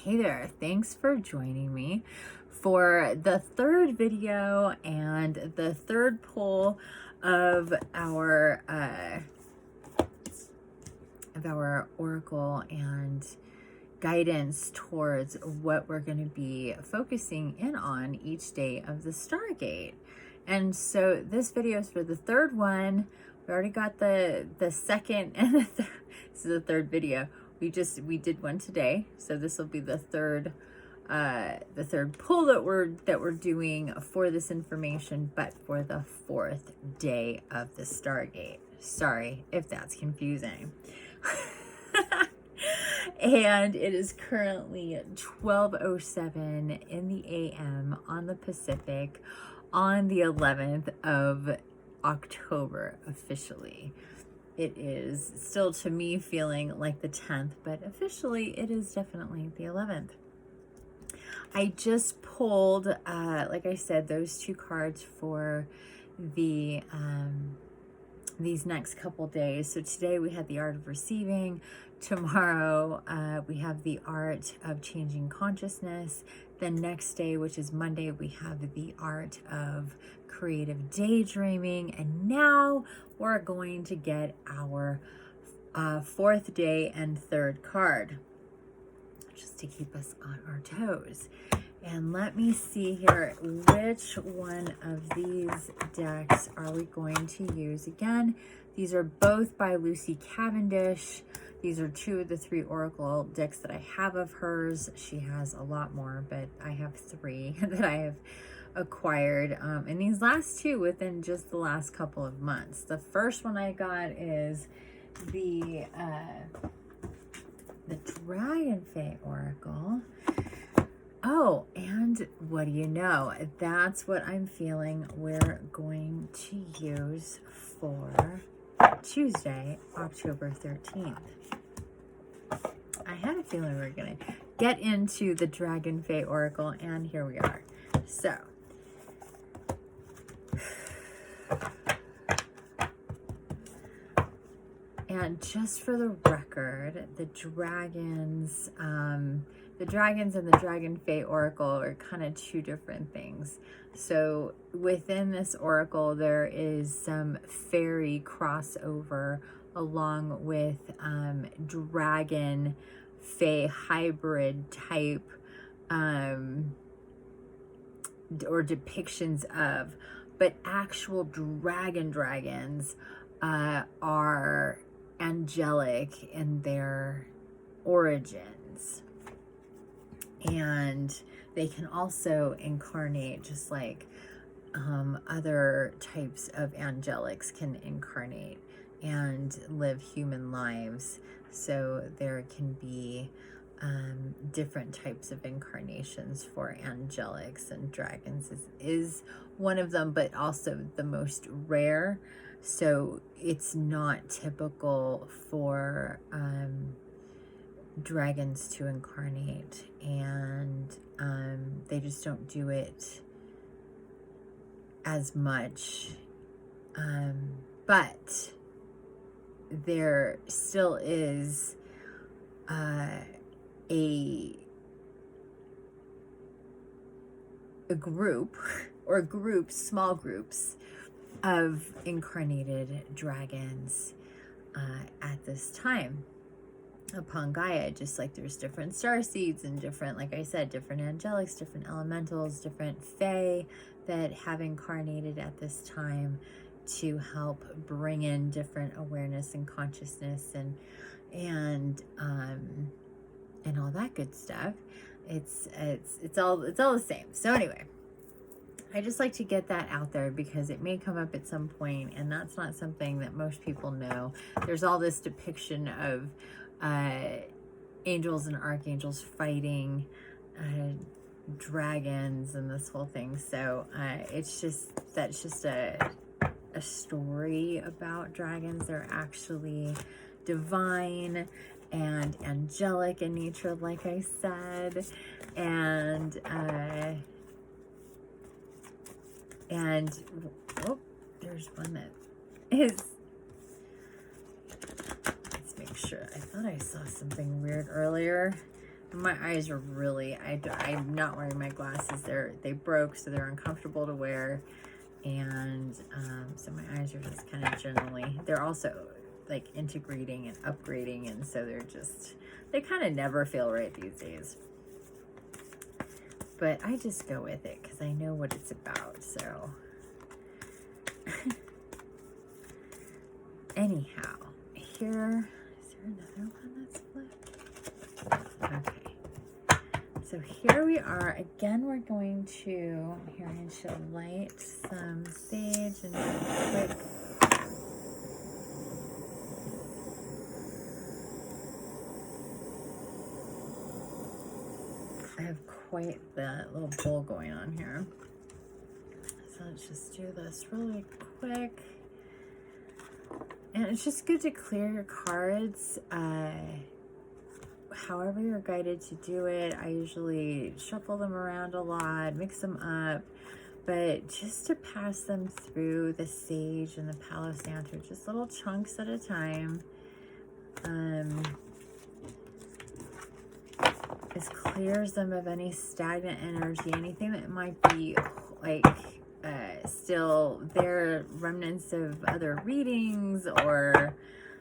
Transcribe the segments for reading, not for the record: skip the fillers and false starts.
Hey there, thanks for joining me for the third video and the third poll of our oracle and guidance towards what we're going to be focusing in on each day of the Stargate. And so this video is for the third one. We already got the second and the third. This is the third video. We did one today, so this will be the third poll that we're doing for this information, but for the fourth day of the Stargate. Sorry if that's confusing. And it is currently 12:07 in the AM on the Pacific on the 11th of October officially. It is still, to me, feeling like the 10th, but officially it is definitely the 11th. I just pulled, like I said, those two cards for the these next couple days. So today we had the art of receiving. Tomorrow we have the art of changing consciousness. The next day, which is Monday, we have the art of creative daydreaming. And now we're going to get our fourth day and third card, just to keep us on our toes. And let me see here, which one of these decks are we going to use? Again, these are both by Lucy Cavendish. These are two of the three oracle decks that I have of hers. She has a lot more, but I have three that I have acquired. And these last two within just the last couple of months. The first one I got is the Dragon Fae Oracle. Oh, and what do you know? That's what I'm feeling we're going to use for Tuesday, October 13th. I had a feeling we were going to get into the Dragon Fae Oracle, and here we are. So, and just for the record, the dragons and the Dragon Fae Oracle are kind of two different things. So within this oracle, there is some fairy crossover along with Dragon Fae hybrid type or depictions of, but actual dragons are angelic in their origins. And they can also incarnate just like other types of angelics can incarnate and live human lives. So there can be different types of incarnations for angelics, and dragons is one of them, but also the most rare. So it's not typical for dragons to incarnate, and they just don't do it as much, but there still is a group or groups, small groups of incarnated dragons at this time upon Gaia, just like there's different star seeds and different, like I said, different angelics, different elementals, different fae that have incarnated at this time to help bring in different awareness and consciousness and all that good stuff. It's all the same. So anyway, I just like to get that out there because it may come up at some point, and that's not something that most people know. There's all this depiction of angels and archangels fighting dragons and this whole thing. So that's just a story about dragons. They're actually divine and angelic in nature, like I said, and oh, there's one that is, let's make sure. I thought I saw something weird earlier. My eyes are really, I'm not wearing my glasses. They broke, so they're uncomfortable to wear. And so my eyes are just kind of generally, they're also like integrating and upgrading. And so they kind of never feel right these days. But I just go with it because I know what it's about. So anyhow, here, is there another one that's flipped? Okay. So here we are. Again, we're going to, here I should light some sage and do a quick. I have quite the little bowl going on here. So let's just do this really quick. And it's just good to clear your cards. However you're guided to do it. I usually shuffle them around a lot, mix them up, but just to pass them through the sage and the Palo Santo, just little chunks at a time. This clears them of any stagnant energy, anything that might be like still there, remnants of other readings or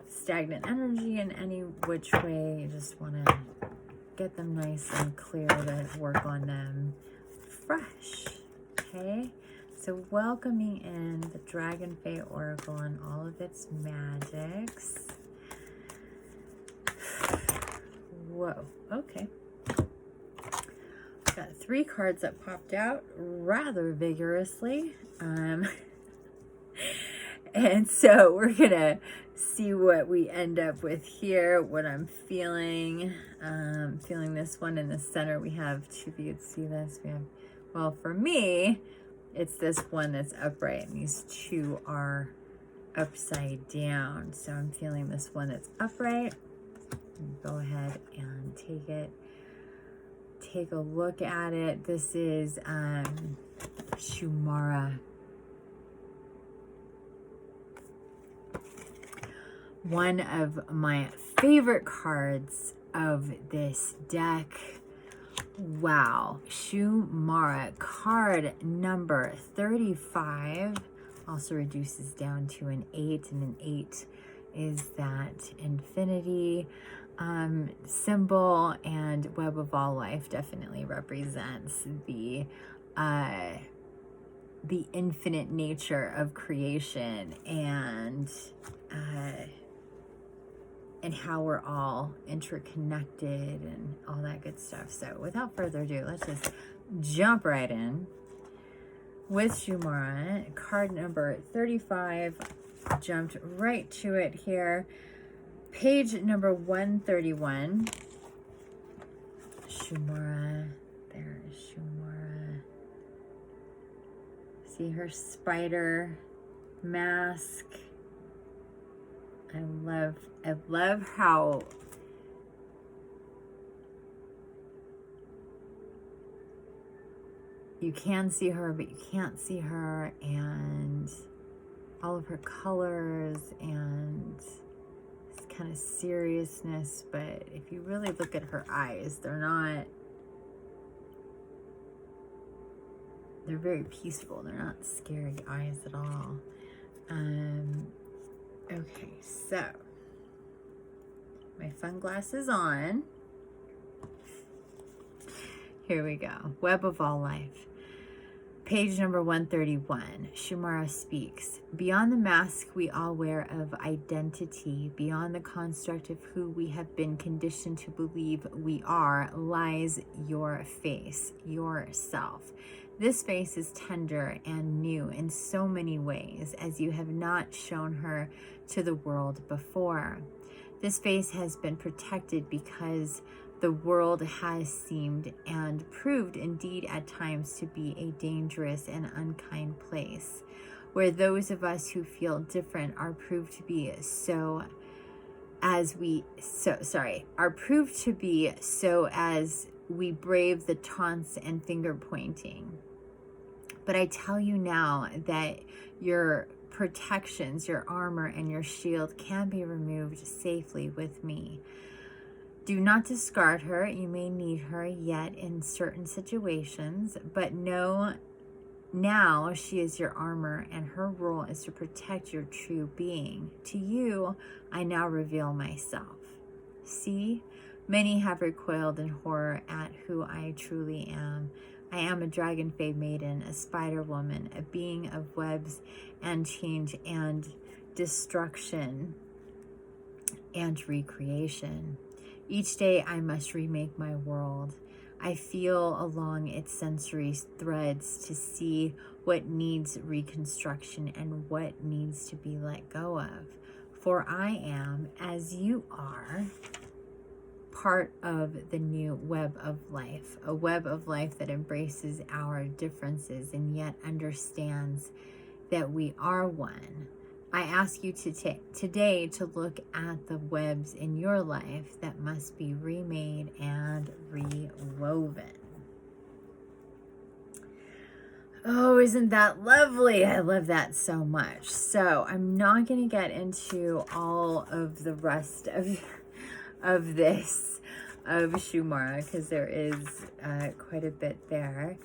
stagnant energy in any which way. You just want to get them nice and clear to work on them fresh. Okay, so welcoming in the Dragon Fae Oracle and all of its magics. Whoa, okay. Got 3 cards that popped out rather vigorously. And so we're gonna see what we end up with here, what I'm feeling. Feeling this one in the center. We have 2, if you could see this, we have, well, for me, it's this one that's upright, and these 2 are upside down. So I'm feeling this one that's upright. Go ahead and take it. Take a look at it. This is Shumara. One of my favorite cards of this deck. Wow. Shumara, card number 35. Also reduces down to an 8, and an 8 is that Infiniti symbol, and Web of All Life definitely represents the infinite nature of creation and how we're all interconnected and all that good stuff. So without further ado, let's just jump right in with Shumara, card number 35. Jumped right to it here. Page number 131. Shumara. There is Shumara. See her spider mask. I love how you can see her, but you can't see her, and all of her colors and kind of seriousness. But if you really look at her eyes, they're very peaceful. They're not scary eyes at all. Okay, so my fun glasses on. Here we go. Web of All Life. Page number 131, Shumara speaks. Beyond the mask we all wear of identity, beyond the construct of who we have been conditioned to believe we are, lies your face, yourself. This face is tender and new in so many ways, as you have not shown her to the world before. This face has been protected because the world has seemed and proved indeed at times to be a dangerous and unkind place, where those of us who feel different are proved to be so as we brave the taunts and finger pointing. But I tell you now that your protections, your armor and your shield can be removed safely with me. Do not discard her. You may need her yet in certain situations, but know now she is your armor, and her role is to protect your true being. To you, I now reveal myself. See, many have recoiled in horror at who I truly am. I am a dragon fae maiden, a spider woman, a being of webs and change and destruction and recreation. Each day I must remake my world. I feel along its sensory threads to see what needs reconstruction and what needs to be let go of. For I am, as you are, part of the new web of life, a web of life that embraces our differences and yet understands that we are one. I ask you today to look at the webs in your life that must be remade and rewoven. Oh, isn't that lovely? I love that so much. So I'm not going to get into all of the rest of this, of Shumara, because there is quite a bit there.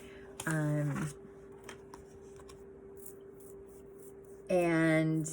And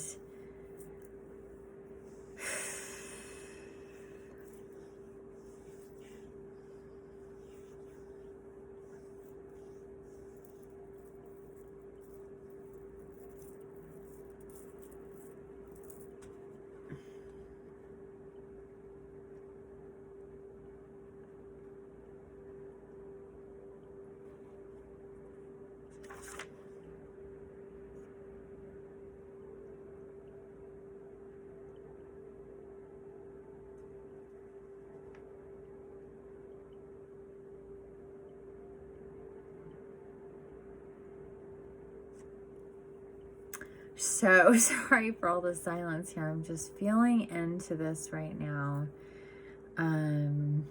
so sorry for all the silence here. I'm just feeling into this right now. I'm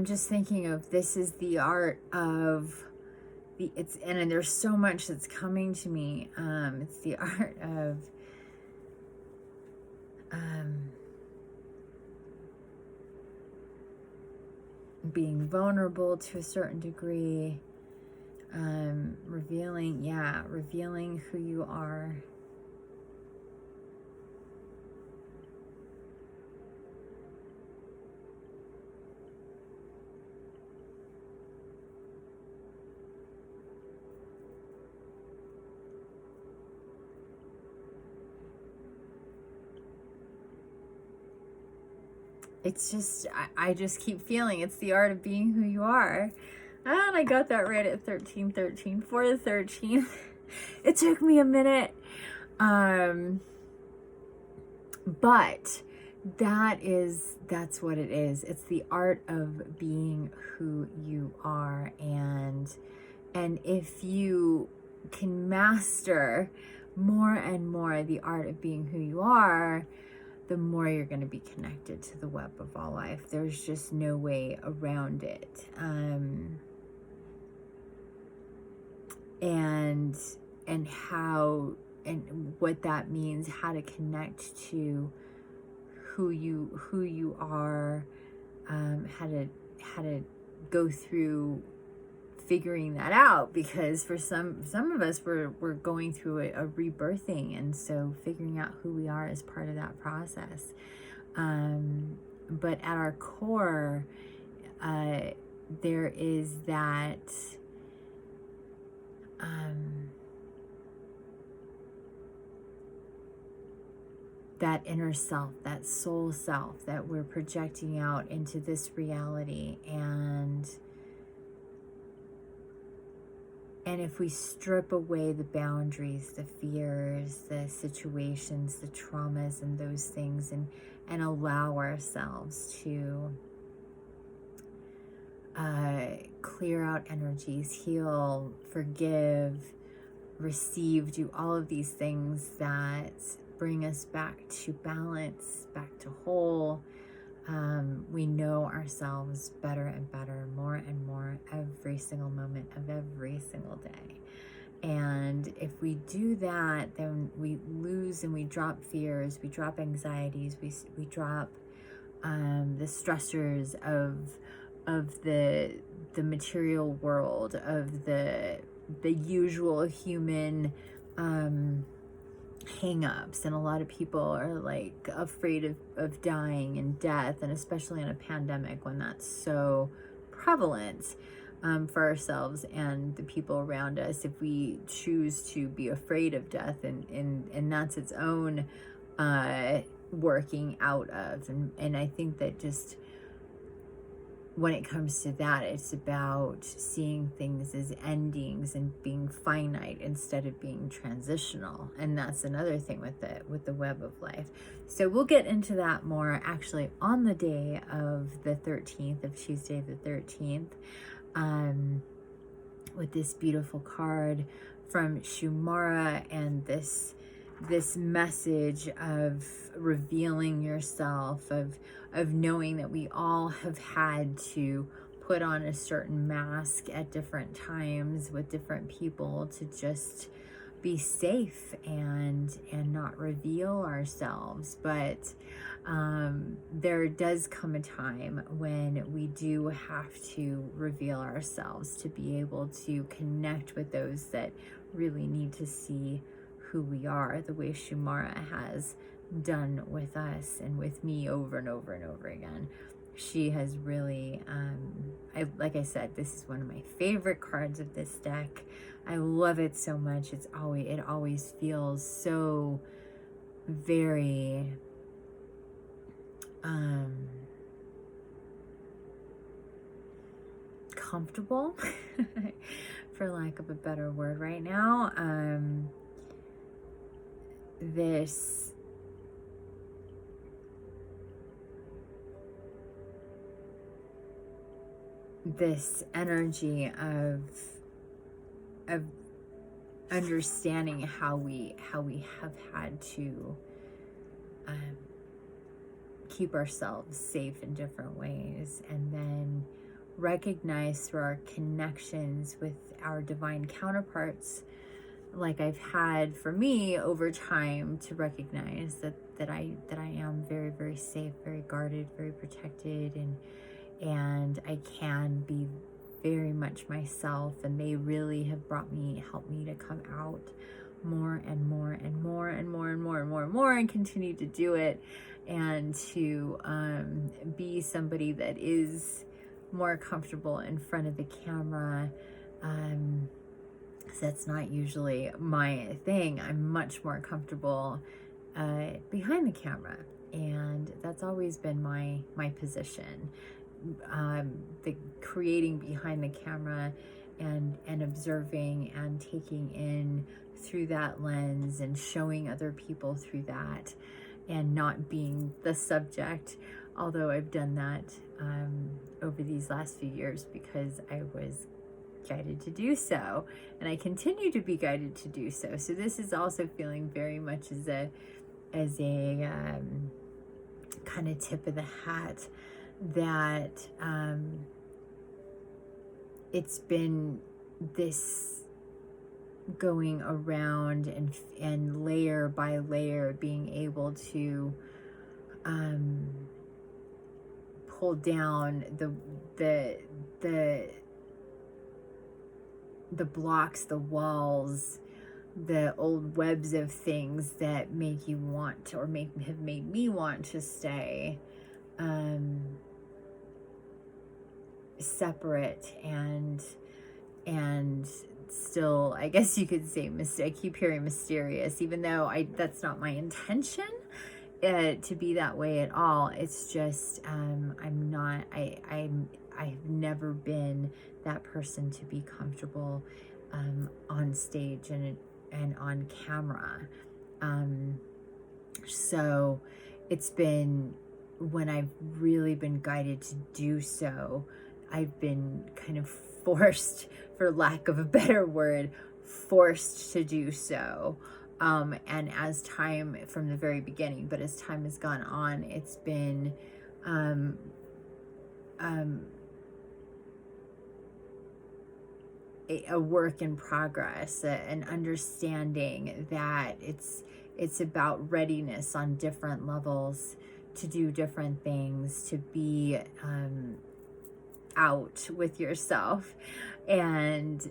just thinking of, this is the art of and there's so much that's coming to me. It's the art of being vulnerable to a certain degree, revealing who you are. It's just, I just keep feeling it's the art of being who you are. And I got that right at 1313 for the 13th. It took me a minute. But that's what it is. It's the art of being who you are. And if you can master more and more the art of being who you are, the more you're going to be connected to the web of all life. There's just no way around it. And how, and what that means, how to connect to who you are, how to go through figuring that out, because for some of us we're going through a rebirthing, and so figuring out who we are is part of that process. But at our core, there is that that inner self, that soul self that we're projecting out into this reality. And if we strip away the boundaries, the fears, the situations, the traumas and those things, and allow ourselves to clear out energies, heal, forgive, receive, do all of these things that bring us back to balance, back to whole, We know ourselves better and better, more and more, every single moment of every single day. And if we do that, then we lose and we drop fears, we drop anxieties, we drop the stressors of the material world, of the usual human hang-ups. And a lot of people are like afraid of dying and death, and especially in a pandemic when that's so prevalent for ourselves and the people around us. If we choose to be afraid of death, and that's its own working out of, and I think that just when it comes to that, it's about seeing things as endings and being finite instead of being transitional. And that's another thing with the web of life. So we'll get into that more actually on the day of the 13th, of Tuesday the 13th, with this beautiful card from Shumara, and this message of revealing yourself, of knowing that we all have had to put on a certain mask at different times with different people to just be safe and not reveal ourselves. But there does come a time when we do have to reveal ourselves to be able to connect with those that really need to see who we are, the way Shumara has done with us and with me over and over and over again. She has really, like I said, this is one of my favorite cards of this deck. I love it so much. It always feels so very comfortable, for lack of a better word right now. This energy of understanding how we have had to keep ourselves safe in different ways, and then recognize through our connections with our divine counterparts, like I've had for me over time, to recognize that I am very, very safe, very guarded, very protected, and I can be very much myself. And they really have helped me to come out more and more and more and more and more and more and more, and continue to do it, and to be somebody that is more comfortable in front of the camera. That's not usually my thing. I'm much more comfortable behind the camera, and that's always been my position. The creating behind the camera and observing and taking in through that lens, and showing other people through that, and not being the subject. Although I've done that over these last few years because I was guided to do so, and I continue to be guided to do so. So this is also feeling very much as a kind of tip of the hat, that it's been this going around and layer by layer being able to pull down the blocks, the walls, the old webs of things that make you want, or have made me want to stay separate and still, I guess you could say, I keep hearing mysterious, even though that's not my intention to be that way at all. It's just I've never been that person to be comfortable on stage and on camera. So it's been, when I've really been guided to do so, I've been kind of forced, for lack of a better word, forced to do so. And as time, from the very beginning, but as time has gone on, it's been um, um, a work in progress, an understanding that it's about readiness on different levels to do different things, to be out with yourself, and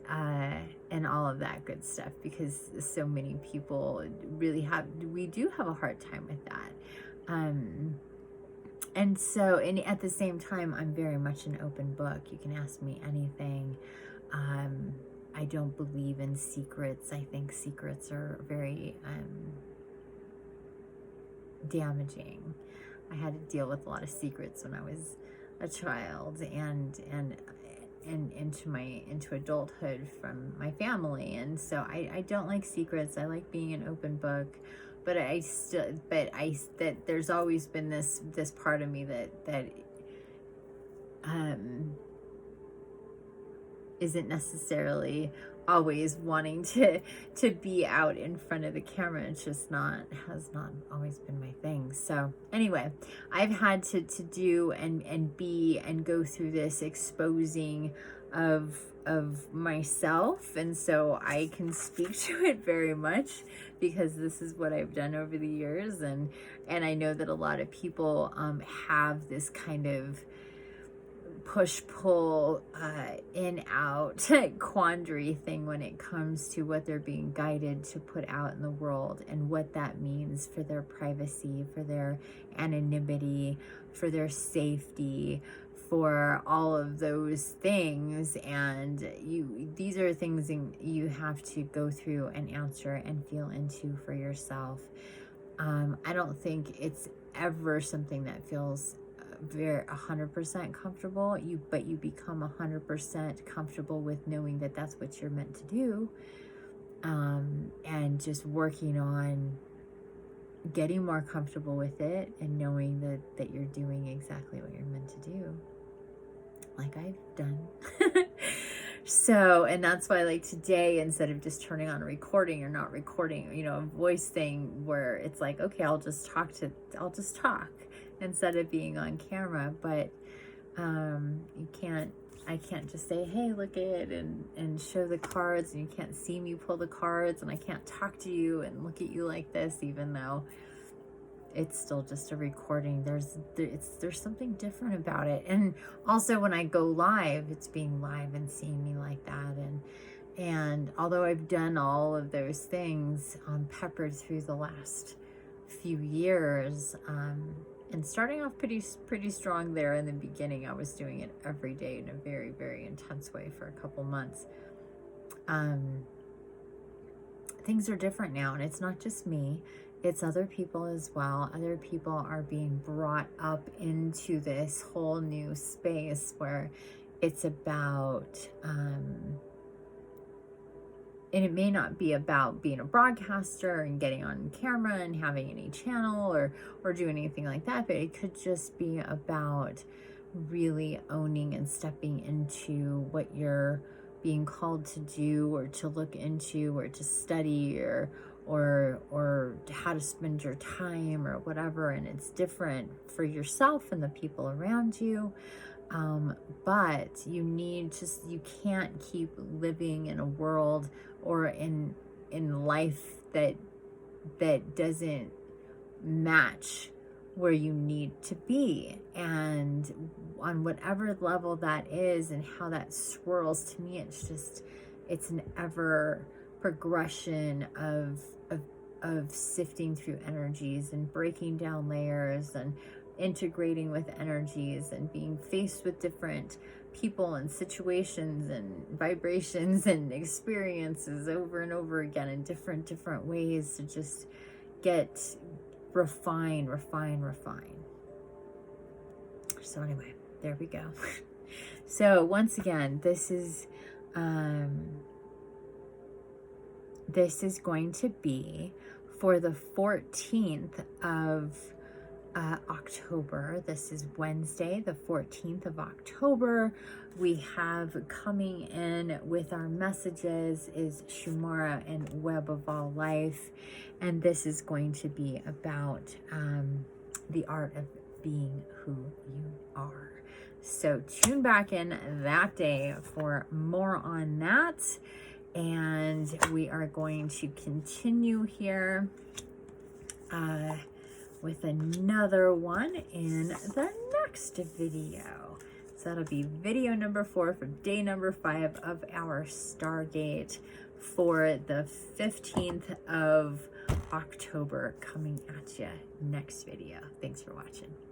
all of that good stuff, because so many people we do have a hard time with that. And so, and at the same time, I'm very much an open book. You can ask me anything. I don't believe in secrets. I think secrets are very damaging. I had to deal with a lot of secrets when I was a child, and into adulthood from my family, and so I don't like secrets. I like being an open book, but that there's always been this part of me that isn't necessarily always wanting to be out in front of the camera. It's just has not always been my thing. So anyway, I've had to do and be and go through this exposing of myself, and so I can speak to it very much because this is what I've done over the years, and I know that a lot of people have this kind of push-pull, in-out quandary thing when it comes to what they're being guided to put out in the world, and what that means for their privacy, for their anonymity, for their safety, for all of those things. And these are things you have to go through and answer and feel into for yourself. I don't think it's ever something that feels very 100% comfortable, but you become 100% comfortable with knowing that that's what you're meant to do, and just working on getting more comfortable with it, and knowing that you're doing exactly what you're meant to do, like I've done. So, and that's why, like today, instead of just turning on a recording or not recording, a voice thing where it's like, okay, I'll just talk instead of being on camera. But I can't just say, hey, look at, and show the cards, and you can't see me pull the cards, and I can't talk to you and look at you like this, even though it's still just a recording. There's something different about it. And also when I go live, it's being live and seeing me like that. And although I've done all of those things, peppered through the last few years, and starting off pretty strong there in the beginning, I was doing it every day in a very, very intense way for a couple months. Things are different now, and it's not just me. It's other people as well. Other people are being brought up into this whole new space where it's about, and it may not be about being a broadcaster and getting on camera and having any channel or do anything like that, but it could just be about really owning and stepping into what you're being called to do, or to look into, or to study, or how to spend your time, or whatever. And it's different for yourself and the people around you. But you can't keep living in a world or in life that doesn't match where you need to be. And on whatever level that is, and how that swirls, to me, it's an ever progression of sifting through energies, and breaking down layers, and integrating with energies, and being faced with different people and situations and vibrations and experiences over and over again in different ways, to just get refine. So anyway, there we go. So once again, this is going to be for the 14th of October. This is Wednesday, the 14th of October. We have coming in with our messages is Shumara and Web of All Life. And this is going to be about the art being who you are. So tune back in that day for more on that. And we are going to continue here with another one in the next video. So that'll be video number 4 for day number 5 of our Stargate for the 15th of October, coming at you next video. Thanks for watching.